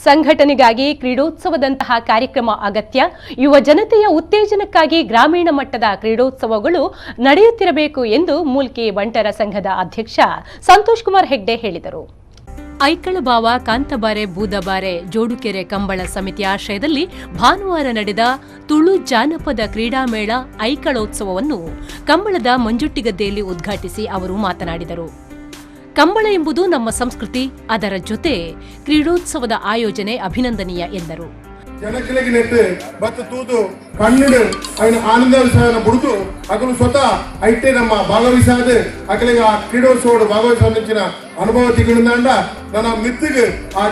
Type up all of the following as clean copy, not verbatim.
ಸಂಘಟನೆಗಾಗಿ ಕ್ರೀಡೋತ್ಸವದಂತಹ ಕಾರ್ಯಕ್ರಮ ಅಗತ್ಯ. ಯುವ ಜನತೆಯ ಉತ್ತೇಜನಕ್ಕಾಗಿ ಗ್ರಾಮೀಣ ಮಟ್ಟದ ಕ್ರೀಡೋತ್ಸವಗಳು ನಡೆಯುತ್ತಿರಬೇಕು ಎಂದು ಮೂಲ್ಕಿ ಬಂಟರ ಸಂಘದ ಅಧ್ಯಕ್ಷ ಸಂತೋಷ್ ಕುಮಾರ್ ಹೆಗ್ಡೆ ಹೇಳಿದರು. ಐಕಳಬಾವ ಕಾಂತಬಾರೆ ಬೂದಬಾರೆ ಜೋಡುಕೆರೆ ಕಂಬಳ ಸಮಿತಿ ಆಶ್ರಯದಲ್ಲಿ ಭಾನುವಾರ ನಡೆದ ತುಳು ಜಾನಪದ ಕ್ರೀಡಾಮೇಳ ಐಕಳೋತ್ಸವವನ್ನು ಕಂಬಳದ ಮಂಜುಟ್ಟಿಗದ್ದೆಯಲ್ಲಿ ಉದ್ಘಾಟಿಸಿ ಅವರು ಮಾತನಾಡಿದರು. ಕಂಬಳ ಎಂಬುದು ನಮ್ಮ ಸಂಸ್ಕೃತಿ, ಅದರ ಜೊತೆ ಕ್ರೀಡೋತ್ಸವದ ಆಯೋಜನೆ ಅಭಿನಂದನೀಯ ಎಂದರು. ಜನಗಳಿಗೆ ನೆಟ್ಟು ಬತ್ತು ತೂದು ಕಣ್ಣು ಅವನ ಆನಂದ ಬುಡುದು ಅಗಲು ಸ್ವತಃ ಐಟೆ ನಮ್ಮ ಭಾಗವಹಿಸಾದ ಅಕಲಿಗೆ ಆ ಕ್ರೀಡೋತ್ಸವ ಭಾಗವಹಿಸಿನ ಅನುಭವ ತಿಗೊಂಡ ನನ್ನ ಮಿತ್ತಿಗೆ ಆ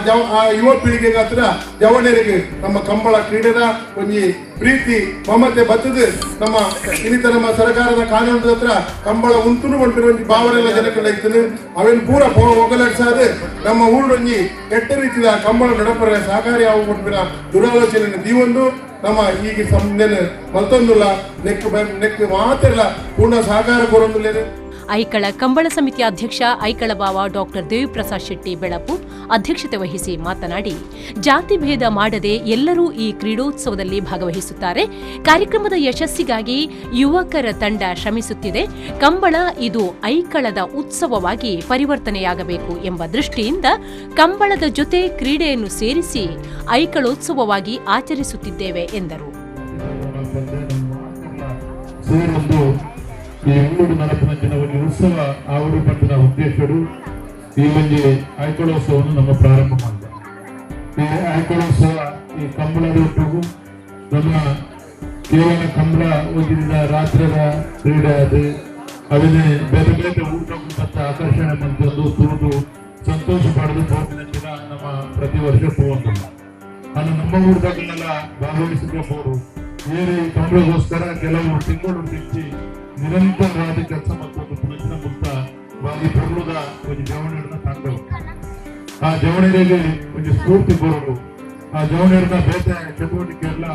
ಯುವ ಪೀಳಿಗೆಗೆ ಹತ್ರ ಜವಣರಿಗೆ ನಮ್ಮ ಕಂಬಳ ಕ್ರೀಡೆದ ಒಂಜಿ ಪ್ರೀತಿ ಮಮತೆ ಬತ್ತದು ನಮ್ಮ ಇನ್ನಿತ ನಮ್ಮ ಸರ್ಕಾರದ ಕಾನೂನದ ಹತ್ರ ಕಂಬಳ ಉಂಟು ಬಂಟಿರೋ ಭಾವನೆಲ್ಲ ಜನಕ್ಕೆಲ್ಲ ಇತ್ತು. ಅವೇನು ಪೂರ ಒಗಲಾಡ್ಸಾದ ನಮ್ಮ ಊರೊಂಜಿ ಕೆಟ್ಟ ರೀತಿಯ ಕಂಬಳ ನಡಪರ ಸಹಕಾರಿ ಆಗೋಬಿಟ್ಟಿನ ದುರಾಲೋಚನೆ ದೀವೊಂದು ನಮ್ಮ ಈಗ ಮತ್ತೊಂದುಲ್ಲ ನೆಕ್ ಮಾತ್ರ ಪೂರ್ಣ ಸಹಕಾರ ಕೊರೊಂದು. ಐಕಳ ಕಂಬಳ ಸಮಿತಿ ಅಧ್ಯಕ್ಷ ಐಕಳಬಾವ ಡಾಕ್ಟರ್ ದೇವಿಪ್ರಸಾದ್ ಶೆಟ್ಟಿ ಬೆಳಪು ಅಧ್ಯಕ್ಷತೆ ವಹಿಸಿ ಮಾತನಾಡಿ, ಜಾತಿ ಭೇದ ಮಾಡದೆ ಎಲ್ಲರೂ ಈ ಕ್ರೀಡೋತ್ಸವದಲ್ಲಿ ಭಾಗವಹಿಸುತ್ತಾರೆ. ಕಾರ್ಯಕ್ರಮದ ಯಶಸ್ಸಿಗಾಗಿ ಯುವಕರ ತಂಡ ಶ್ರಮಿಸುತ್ತಿದೆ. ಕಂಬಳ ಇದು ಐಕಳದ ಉತ್ಸವವಾಗಿ ಪರಿವರ್ತನೆಯಾಗಬೇಕು ಎಂಬ ದೃಷ್ಟಿಯಿಂದ ಕಂಬಳದ ಜೊತೆ ಕ್ರೀಡೆಯನ್ನು ಸೇರಿಸಿ ಐಕಳೋತ್ಸವವಾಗಿ ಆಚರಿಸುತ್ತಿದ್ದೇವೆ ಎಂದರು. ಈ ಊರು ನಡಪನಂಚಿನ ಒಂದು ಉತ್ಸವ ಆವಡು ಪಟ್ಟಿನ ಉದ್ದೇಶರು ಈ ಒಂದು ಐಕಳೋತ್ಸವವನ್ನು ನಮ್ಮ ಪ್ರಾರಂಭ ಮಾಡಿದೆ. ಈ ಐಕಳೋತ್ಸವ ಈ ಕಂಬಳದ ಒಟ್ಟಿಗೂ ನಮ್ಮ ಕೇವಲ ಕಂಬಳ ಹೋಗಿದ್ದ ರಾತ್ರಿಯ ಕ್ರೀಡೆ ಅದು ಅವನ್ನೇ ಬೇರೆ ಬೇರೆ ಊಟ ಆಕರ್ಷಣೆ ಮಂತಂದು ತುಳಿದು ಸಂತೋಷ ಪಡೆದು ಹೋಗಿನ ನಮ್ಮ ಪ್ರತಿ ವರ್ಷ ಹೋಗುತ್ತಿಲ್ಲ. ಅದು ನಮ್ಮ ಊರದಾಗಲೆಲ್ಲ ಭಾಗವಹಿಸಬೇಕು. ಬೇರೆ ಕಂಬಳಗೋಸ್ಕರ ಕೆಲವು ತಿಂಗಳು ತಿಂచి ನಿರಂತರವಾದ ಕೆಲಸ ಮತ್ತು ಪ್ರಯತ್ನ ಮುಕ್ತ ಬಾಗಿ ಪ್ರಬಲದ ಒಂದು ಜವಣಿಯನ್ನ ತಾಂಡವು ಆ ಜವಣಿಯರಿಗೆ ಒಂದು ಸ್ಫೂರ್ತಿ ಬರೋದು ಆ ಜವಣಿಯನ್ನ ಬೇರೆ ಚಟುವಟಿಕೆ ಎಲ್ಲ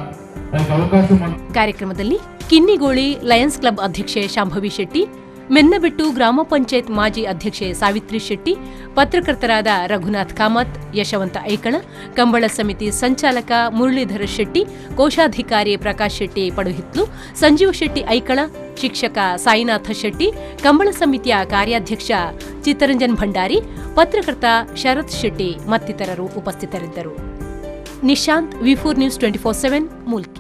ಅದಕ್ಕೆ ಅವಕಾಶ. ಕಾರ್ಯಕ್ರಮದಲ್ಲಿ ಕಿನ್ನಿಗೋಳಿ ಲಯನ್ಸ್ ಕ್ಲಬ್ ಅಧ್ಯಕ್ಷೆ ಶಾಂಭವಿ ಶೆಟ್ಟಿ, ಮೆನ್ನಬೆಟ್ಟು ಗ್ರಾಮ ಪಂಚಾಯತ್ ಮಾಜಿ ಅಧ್ಯಕ್ಷೆ ಸಾವಿತ್ರಿ ಶೆಟ್ಟಿ, ಪತ್ರಕರ್ತರಾದ ರಘುನಾಥ್ ಕಾಮತ್, ಯಶವಂತ ಐಕಳ, ಕಂಬಳ ಸಮಿತಿ ಸಂಚಾಲಕ ಮುರಳೀಧರ ಶೆಟ್ಟಿ, ಕೋಶಾಧಿಕಾರಿ ಪ್ರಕಾಶ್ ಶೆಟ್ಟಿ ಪಡುಹಿತ್ಲು, ಸಂಜೀವ್ ಶೆಟ್ಟಿ ಐಕಳ, ಶಿಕ್ಷಕ ಸಾಯಿನಾಥ ಶೆಟ್ಟಿ, ಕಂಬಳ ಸಮಿತಿಯ ಕಾರ್ಯಾಧ್ಯಕ್ಷ ಚಿತ್ತರಂಜನ್ ಭಂಡಾರಿ, ಪತ್ರಕರ್ತ ಶರತ್ ಶೆಟ್ಟಿ ಮತ್ತಿತರರು ಉಪಸ್ಥಿತರಿದ್ದರು. ನಿಶಾಂತ್, ವಿ4 ನ್ಯೂಸ್ 24/7 ಮೂಲ್ಕಿ.